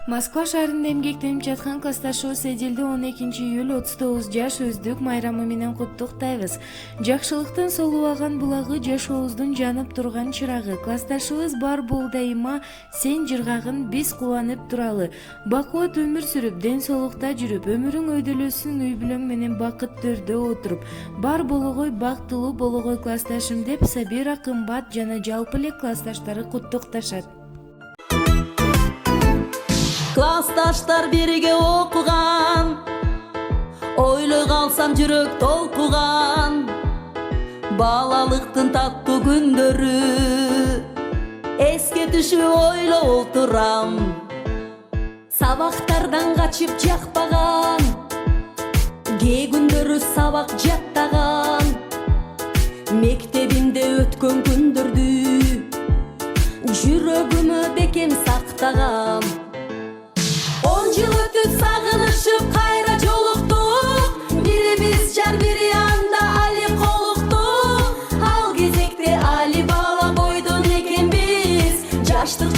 Москва шаарында эмгектенип жаткан классташыбыз Эдилди 12-июль 39 жаш өздүк майрамы менен куттуктайбыз. Жакшылыктын солубаган булагы, жашообуздун жанып турган чырагы. Классташыбыз бар бол дайыма сен жыргагын биз кубанып туралы. Бакубат өмүр сүрүп, ден соолукта жүрүп, өмүрүң өйдөлөсүн үй бүлөң менен бакыттөрдө отуруп, бар болгой бактылуу болгой классташым деп Сабира, Кымбат жана жалпы эле классташтары куттукташат. Классташтар бирге окуган, ойлой калсам жүрөк толкуган, балалыктын таттуу күндөрү эске түшүп ойлоп турам. Сабактардан качып жакпаган, кээ күндөрү сабак жаттаган, мектебимде өткөн күндөрдү жүрөгүмө бекем сактагам. 10 жыл өтүп сагынышып кайра жолуктук, бирибиз жар бири анда али колуктук. Ал кезекте али бала бойдон экенбиз, жаштык